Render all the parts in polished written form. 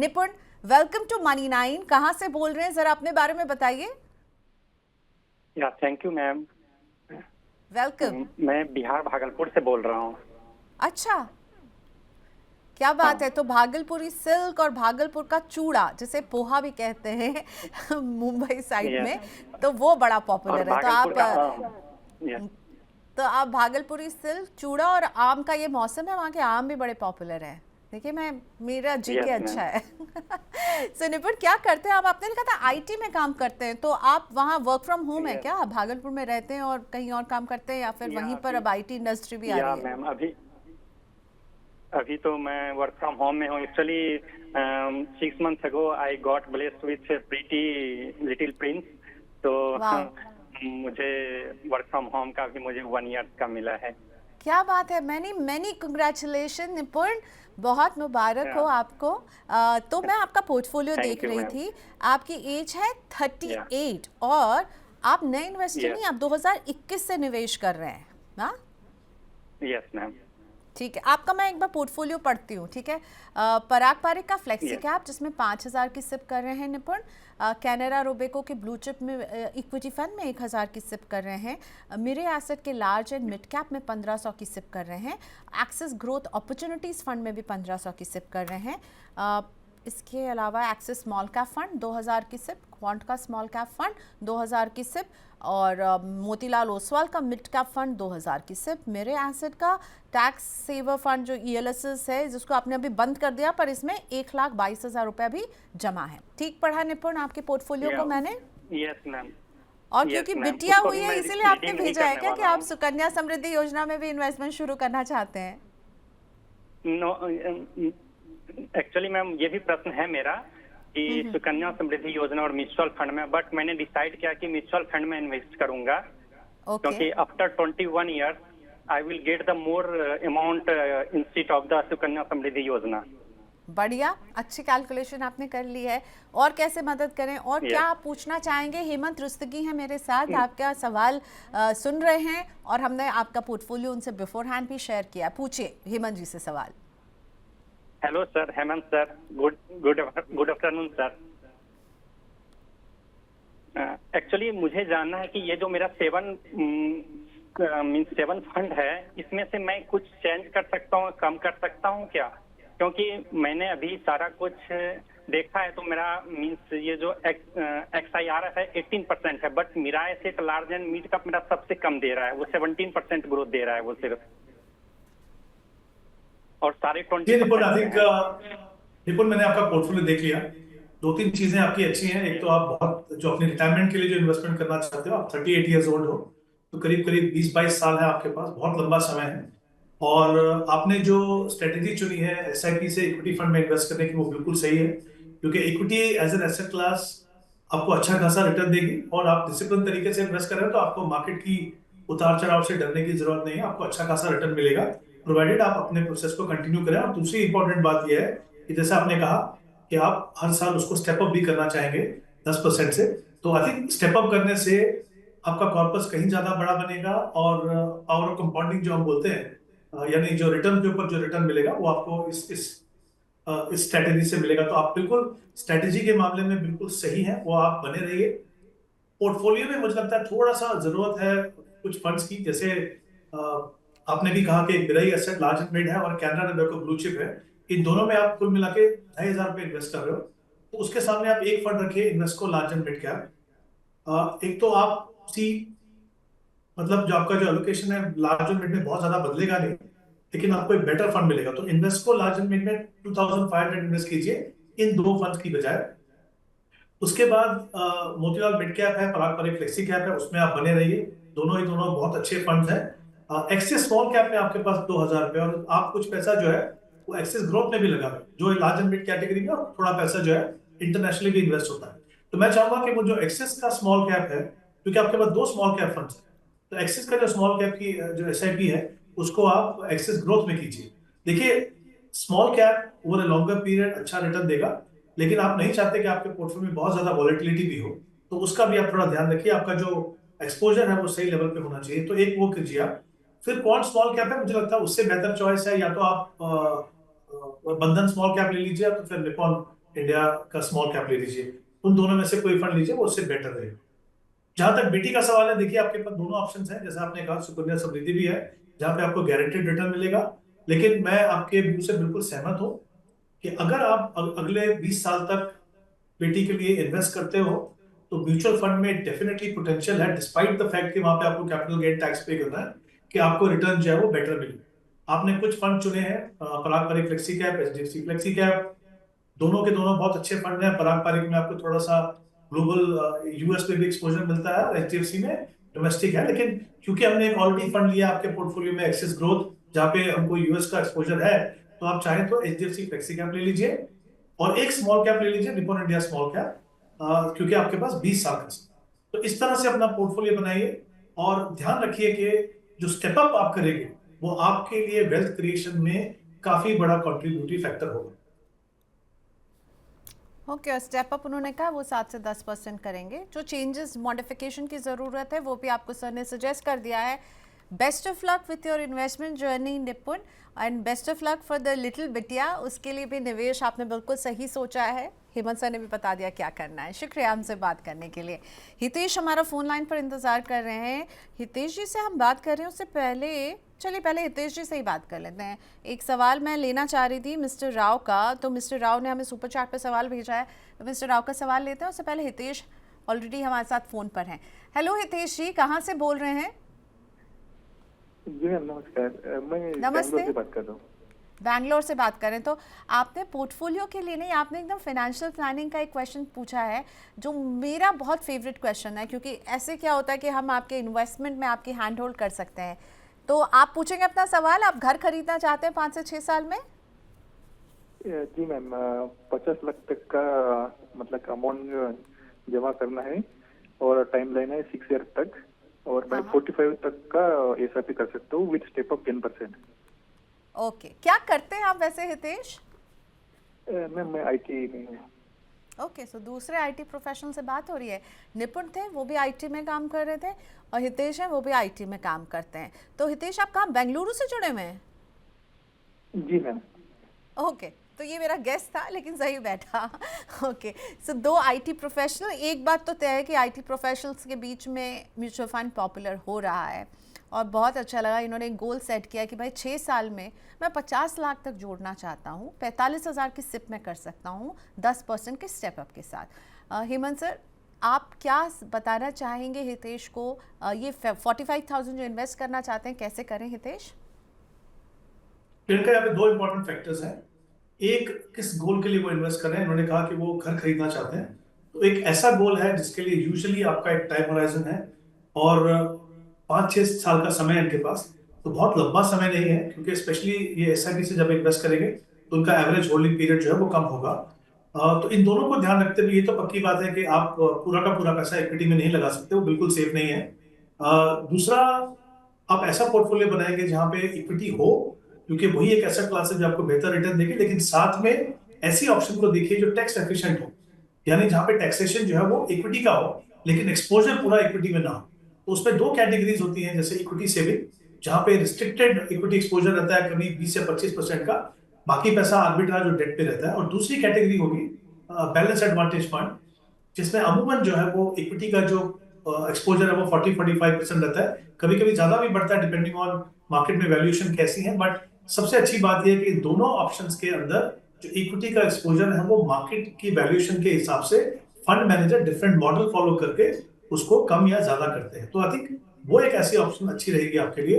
निपुण, welcome to money 9। कहाँ से बोल रहे हैं, जरा अपने बारे में बताइए। या थैंक यू मैम। वेलकम। मैं बिहार भागलपुर से बोल रहा हूँ। अच्छा, क्या बात हाँ। है। तो भागलपुरी सिल्क और भागलपुर का चूड़ा, जिसे पोहा भी कहते हैं मुंबई साइड यस। में, तो वो बड़ा और पॉपुलर है। भागलपुर का यस। तो आप भागलपुरी सिल्क, चूड़ा और आम का ये मौसम है, वहाँ के आम भी बड़े पॉपुलर हैं। देखिए, मेरा जीके यस अच्छा मैम। है सो निपुण, क्या करते हैं आप? आपने लिखा था आईटी में काम करते हैं, तो आप वहाँ वर्क फ्रॉम होम है यस। क्या? आप भागलपुर में रहते हैं और कहीं और काम करते हैं, या फिर या वहीं पर अभी अब आईटी इंडस्ट्री भी आ या रही है? मैम अभी अभी तो मैं वर्क फ्रॉम होम में हूँ। Actually 6 months ago I got blessed with pretty little Prince. तो वाह, मुझे वर्क फ्रॉम होम का भी मुझे 1 year का मिला है। क्या बात है। मैनी मैनी कंग्रेचुलेशन निपुण, बहुत मुबारक हो आपको। तो मैं आपका पोर्टफोलियो देख थैंक यू रही मैम। थी। आपकी एज है या 38 और आप नए इन्वेस्टर यस। नहीं, आप 2021 से निवेश कर रहे हैं ना? Yes ma'am. ठीक है, आपका मैं एक बार पोर्टफोलियो पढ़ती हूँ, ठीक है। पराग पारिक का फ्लेक्सी यस। कैप, जिसमें 5,000 की सिप कर रहे हैं निपुण। कैनेरा रोबेको के ब्लू चिप में इक्विटी फंड में 1,000 की सिप कर रहे हैं। मेरे एसेट के लार्ज एंड मिड कैप में 1,500 की सिप कर रहे हैं। एक्सिस ग्रोथ अपॉर्चुनिटीज़ फंड में भी 1,500 की सिप कर रहे हैं। इसके अलावा एक्सिस स्मॉल कैप फंड 2,000 की सिप, क्वांट का स्मॉल कैप फंड 2,000 की सिप, और मोतीलाल ओसवाल का मिड कैप फंड 2,000 की सिप। मेरे एसेट का टैक्स सेवर फंड जो ELSS है, जिसको आपने अभी बंद कर दिया, पर इसमें 1,22,000 रुपया भी जमा है। ठीक पढ़ा निपुण आपके पोर्टफोलियो को मैंने? Yes ma'am. और यस क्योंकि मैम, बिटिया उसको हुई भी है, मैं इसीलिए आपने रीडिंग नहीं भेजा है करने क्या कि वाला आप हूँ। सुकन्या समृद्धि योजना में भी इन्वेस्टमेंट शुरू करना चाहते हैं? नो, एक्चुअली मैम ये भी प्रश्न है मेरा कि सुकन्या समृद्धि योजना और म्यूचुअल फंड में, बट मैंने डिसाइड किया कि म्यूचुअल फंड में इन्वेस्ट करूंगा, ओके, क्योंकि after 21 years I will get the more amount instead of the Sukanya Samriddhi Yojana. बढ़िया, अच्छी कैलकुलेशन आपने कर ली है। और कैसे मदद करें, और क्या यस। आप पूछना चाहेंगे? हेमंत रुस्तगी हैं मेरे साथ, आपका सवाल सुन रहे हैं, और हमने आपका पोर्टफोलियो उनसे बिफोर हैंड भी शेयर किया। पूछिए हेमंत जी से सवाल। Hello sir, Hemant sir, good good afternoon sir. Actually मुझे जानना है कि ये जो मेरा 7 फंड है, इसमें से मैं कुछ चेंज कर सकता हूँ, कम कर सकता हूँ क्या? क्योंकि मैंने अभी सारा कुछ देखा है, तो मेरा मीन्स ये जो XIR है 18% है, बट मेरा asset large and mid cap मेरा सबसे कम दे रहा है, वो 17% ग्रोथ दे रहा है वो सिर्फ, और सारे 20%। निपुण, मैंने आपका पोर्टफोलियो देख लिया। 2-3 चीजें आपकी अच्छी हैं। एक तो आप बहुत जो अपने रिटायरमेंट के लिए जो इन्वेस्टमेंट करना चाहते हो, आप 38 ईयर्स ओल्ड हो, तो करीब करीब 20-22 साल है आपके पास, बहुत लंबा समय है। और आपने जो स्ट्रेटेजी चुनी है SIP से इक्विटी फंड में इन्वेस्ट करने की, वो बिल्कुल सही है, क्योंकि equity as an asset class आपको अच्छा खासा रिटर्न देगी, और आप डिसिप्लिन तरीके से इन्वेस्ट कर रहे हो तो आपको मार्केट की उतार चढ़ाव से डरने की जरूरत नहीं है। आपको अच्छा खासा रिटर्न मिलेगा, प्रोवाइडेड आप अपने प्रोसेस को कंटिन्यू करें। और दूसरी इंपॉर्टेंट बात यह है कि जैसे आपने कहा कि आप हर साल उसको स्टेप अप भी करना चाहेंगे 10% से, तो आई थिंक स्टेप अप करने से आपका कॉर्पस कहीं ज्यादा बड़ा बनेगा, और पावर ऑफ कंपाउंडिंग जो हम बोलते हैं, यानी जो रिटर्न के ऊपर जो रिटर्न मिलेगा वो आपको इस स्ट्रेटेजी से मिलेगा। तो आप बिल्कुल स्ट्रेटेजी के मामले में बिल्कुल सही है, वो आप बने रहिए। पोर्टफोलियो में मुझे लगता है थोड़ा सा जरूरत है कुछ फंड्स की, जैसे अ, आपने भी कहा कि बिरई एसेट लार्ज एंड मिड है और कैनरा रोबेको ब्लू चिप है। इन दोनों में आप कुल मिला के 2,500 रुपये इन्वेस्ट कर रहे हो, तो उसके सामने आप एक फंड रखिए Invesco large and mid cap. एक तो आप सी मतलब जो आपका जो एलोकेशन है लार्ज एंड मिड में बहुत ज्यादा बदलेगा नहीं, लेकिन आपको एक बेटर फंड मिलेगा। तो इन्वेस्को लार्ज एंड मिड में 2,500 इन्वेस्ट कीजिए इन दो फंड्स की बजाय। उसके बाद मोतीलाल मिड कैप है, पराग पारिक फ्लेक्सी कैप है, उसमें आप बने रहिए। दोनों बहुत अच्छे फंड्स हैं। एक्सिस स्मॉल कैप में आपके पास 2,000 रुपये, और आप कुछ पैसा जो है वो एक्सिस ग्रोथ में भी लगा है, जो लार्ज एंड मिड कैटेगरी में, और थोड़ा पैसा जो है इंटरनेशनली भी इन्वेस्ट होता है। तो मैं चाहूंगा कि वो जो एक्सिस का स्मॉल कैप है, क्योंकि आपके पास दो स्मॉल कैप फंड्स हैं, तो एक्सिस का जो स्मॉल कैप की जो SIP है, उसको आप एक्सिस ग्रोथ में कीजिए। देखिए, small cap over a longer period अच्छा रिटर्न देगा, लेकिन आप नहीं चाहते कि आपके पोर्टफोलियो में बहुत ज्यादा वॉलेटिलिटी भी हो, तो उसका भी आप थोड़ा ध्यान रखिए। आपका जो एक्सपोजर है वो सही लेवल पे होना चाहिए, तो एक वो कीजिए आप। फिर कौन स्मॉल कैप है, मुझे लगता है उससे बेहतर चॉइस है, या तो आप बंधन स्मॉल कैप ले लीजिए, तो फिर निपॉन इंडिया का स्मॉल कैप ले लीजिए। उन दोनों में से कोई फंड लीजिए, वो उससे बेटर रहेगा। जहां तक बीटी का सवाल है, देखिए आपके पास दोनों ऑप्शन हैं, जैसा आपने कहा सुकन्या समृद्धि भी है जहां पे आपको गारंटेड रिटर्न मिलेगा। लेकिन मैं आपके व्यू से बिल्कुल सहमत हूं कि अगर आप अगले 20 साल तक बेटी के लिए इन्वेस्ट करते हो तो म्यूचुअल फंड में डेफिनेटली पोटेंशियल है, डिस्पाइट द फैक्ट कि वहां पे आपको कैपिटल गेन टैक्स पे करना है, कि आपको रिटर्न जो है वो बेटर मिले। आपने कुछ फंड चुने हैं, Parag Parikh flexi cap, HDFC flexi cap, दोनों के दोनों बहुत अच्छे फंड हैं। पराग पारिक में आपको थोड़ा सा ग्लोबल यूएस में भी एक्सपोजर मिलता है, और एचडीएफसी में डोमेस्टिक है। लेकिन क्योंकि हमने एक ऑलरेडी फंड लिया आपके पोर्टफोलियो में एक्सेस ग्रोथ, जहाँ पे हमको यूएस का एक्सपोजर है, तो आप चाहें तो एचडीएफसी फ्लेक्सी कैप ले लीजिए और एक स्मॉल कैप ले लीजिए, निप्पॉन इंडिया स्मॉल कैप, क्योंकि आपके पास 20 साल का समय। तो इस तरह से अपना पोर्टफोलियो बनाइए और ध्यान रखिए कि जो स्टेप अप आप करेंगे वो आपके लिए वेल्थ क्रिएशन में काफी बड़ा कंट्रीब्यूटिव फैक्टर होगा। ओके, स्टेप अप उन्होंने कहा वो 7 से 10% करेंगे। जो चेंजेस मॉडिफिकेशन की ज़रूरत है वो भी आपको सर ने सजेस्ट कर दिया है। Best of luck with your investment journey Nipun, and best of luck for the little बिटिया। उसके लिए भी निवेश आपने बिल्कुल सही सोचा है। हेमंत सर ने भी बता दिया क्या करना है। शुक्रिया हमसे बात करने के लिए। हितेश हमारा फ़ोन लाइन पर इंतज़ार कर रहे हैं। हितेश जी से हम बात कर रहे हैं, उससे पहले चलिए पहले हितेश जी से ही बात कर लेते हैं। एक सवाल मैं लेना चाह रही थी मिस्टर राव का, तो मिस्टर राव ने हमें सुपर चैट पे सवाल भेजा है, तो मिस्टर राव का सवाल लेते हैं। उससे पहले हितेश ऑलरेडी हमारे साथ फ़ोन पर हैं। हेलो हितेश जी, कहाँ से बोल रहे हैं? जी मैम नमस्कार, मैं नमस्ते। बैंगलोर से बात कर रहा हूँ। बैंगलोर से बात करें तो आपने पोर्टफोलियो के लिए नहीं, आपने एकदम फाइनेंशियल प्लानिंग का एक क्वेश्चन पूछा है जो मेरा बहुत फेवरेट क्वेश्चन है, क्योंकि ऐसे क्या होता है कि हम आपके इन्वेस्टमेंट में आपकी हैंड होल्ड कर सकते हैं। तो आप पूछेंगे अपना सवाल। आप घर खरीदना चाहते हैं 5 से 6 साल में? जी मैम, 50 लाख तक का मतलब अमाउंट जमा करना है और टाइम लाइन है 6 ईयर तक, और मैं 45 तक का एसआईपी कर सकता हूँ विद स्टेप अप 10%। ओके, क्या करते हैं आप वैसे हितेश? मैम मैं आईटी में हूँ। ओके, सो दूसरे आईटी प्रोफेशनल से बात हो रही है। निपुण थे, वो भी आईटी में काम कर रहे थे, और हितेश हैं, वो भी आईटी में काम करते हैं। तो हितेश आप कहाँ, बेंगलुरु से जुड़े हुए हैं? जी मैम। ओके, तो ये मेरा गेस था लेकिन सही बैठा। Okay, so 2 IT professional. एक बात तो तय है कि आईटी प्रोफेशनल्स के बीच में म्यूचुअल फंड पॉपुलर हो रहा है, और बहुत अच्छा लगा इन्होंने एक गोल सेट किया कि भाई 6 साल में मैं 50 लाख तक जोड़ना चाहता हूँ, 45,000 की सिप में कर सकता हूँ 10% के स्टेप अप के साथ। हेमंत सर, आप क्या बताना चाहेंगे हितेश को? ये 45,000 जो इन्वेस्ट करना चाहते हैं कैसे करें हितेश? इनका यहाँ पे 2 इंपॉर्टेंट फैक्टर्स हैं। एक, किस गोल के लिए वो इन्वेस्ट कर रहे हैं। उन्होंने कहा कि वो घर खरीदना चाहते हैं, तो एक ऐसा गोल है जिसके लिए यूजुअली आपका एक टाइम होराइजन है, और 5-6 साल का समय है इनके पास। तो बहुत लंबा समय नहीं है, क्योंकि स्पेशली ये एसआईपी से जब इन्वेस्ट करेंगे तो उनका एवरेज होल्डिंग पीरियड जो है वो कम होगा। तो इन दोनों को ध्यान रखते हुए ये तो पक्की बात है कि आप पूरा का पूरा पैसा इक्विटी में नहीं लगा सकते, वो बिल्कुल सेफ नहीं है। दूसरा, आप ऐसा पोर्टफोलियो बनाएंगे जहां पे इक्विटी हो, क्योंकि वही एक ऐसा क्लास है जो आपको बेहतर रिटर्न देगी, लेकिन साथ में ऐसी ऑप्शन को देखिए जो टैक्स एफिशिएंट हो, यानी जहां पे टैक्सेशन जो है वो इक्विटी का हो लेकिन एक्सपोजर पूरा इक्विटी में ना हो। तो उसमें 2 कैटेगरीज होती हैं, जैसे इक्विटी सेविंग, जहां पे रिस्ट्रिक्टेड इक्विटी एक्सपोजर रहता है करीब 20 से 25% का, बाकी पैसा आर्बिट्राज और डेट पे रहता है। और दूसरी कैटेगरी होगी बैलेंस एडवांटेज फंड, जिसमें अमूमन जो है वो इक्विटी का जो एक्सपोजर है वो 40-45% रहता है, कभी कभी ज्यादा भी बढ़ता है डिपेंडिंग ऑन मार्केट में वैल्यूएशन कैसी है। बट सबसे अच्छी बात यह है कि दोनों ऑप्शंस के अंदर जो इक्विटी का एक्सपोजर है वो मार्केट की वैल्यूएशन के हिसाब से fund manager different model follow करके उसको कम या ज्यादा करते हैं। तो आई थिंक वो एक ऐसी ऑप्शन अच्छी रहेगी आपके लिए।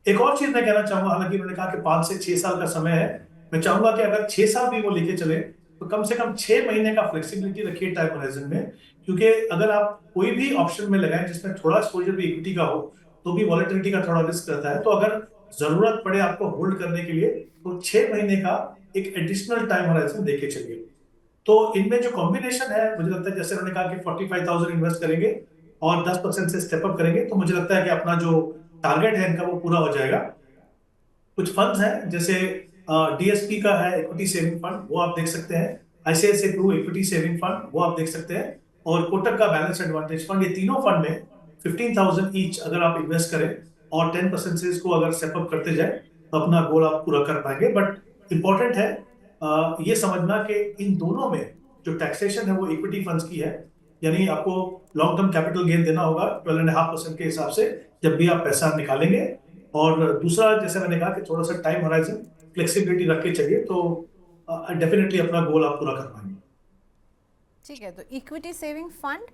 एक और चीज मैं कहना चाहूंगा, हालांकि उन्होंने कहा कि 5 से 6 साल का समय है, मैं चाहूंगा कि अगर 6 साल भी वो लेके चले तो कम से कम 6 महीने का फ्लेक्सिबिलिटी रखिए टाइम होराइजन में, क्योंकि अगर आप कोई भी ऑप्शन में लगाएं जिसमें थोड़ा एक्सपोजर भी इक्विटी का हो तो भी वॉलेटिलिटी का थोड़ा रिस्क रहता है। तो अगर जरूरत पड़े आपको होल्ड करने के लिए तो 6 महीने का एक एडिशनल टाइम होराइजन देके चलिए। तो इनमें जो कॉम्बिनेशन है, मुझे लगता है जैसे उन्होंने कहा कि 45,000 इन्वेस्ट करेंगे और 10% से स्टेप अप करेंगे, तो मुझे लगता है कि अपना जो टारगेट है इनका वो पूरा हो जाएगा। कुछ फंड्स हैं जैसे डीएसपी का है इक्विटी सेविंग फंड, वो आप देख सकते हैं, ICICI Pru equity saving fund वो आप देख सकते हैं, और कोटक का बैलेंस एडवांटेज फंड। ये तीनों फंड में 15,000 ईच अगर आप इन्वेस्ट करें और 10% से इसको अगर स्टेप अप करते जाए तो अपना गोल आप पूरा कर पाएंगे। बट इंपॉर्टेंट है ये समझना कि इन दोनों में जो टैक्सेशन है वो इक्विटी फंड्स की है, यानी आपको लॉन्ग टर्म कैपिटल गेन देना होगा 12.5% के हिसाब से जब भी आप पैसा निकालेंगे। और दूसरा, जैसे मैंने कहा कि थोड़ा सा टाइम होराइजन फ्लेक्सिबिलिटी रख के चलिए, तो डेफिनेटली अपना गोल आप पूरा कर पाएंगे। ठीक है, तो इक्विटी सेविंग फंड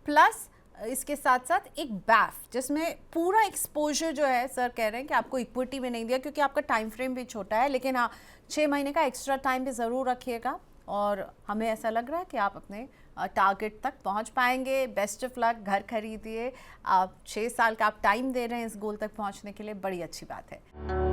प्लस इसके साथ साथ एक बैफ जिसमें पूरा एक्सपोजर जो है, सर कह रहे हैं कि आपको इक्विटी में नहीं दिया क्योंकि आपका टाइम फ्रेम भी छोटा है, लेकिन हाँ 6 महीने का एक्स्ट्रा टाइम भी ज़रूर रखिएगा और हमें ऐसा लग रहा है कि आप अपने टारगेट तक पहुंच पाएंगे। बेस्ट ऑफ लक, घर खरीदिए। आप 6 साल का आप टाइम दे रहे हैं इस गोल तक पहुंचने के लिए, बड़ी अच्छी बात है।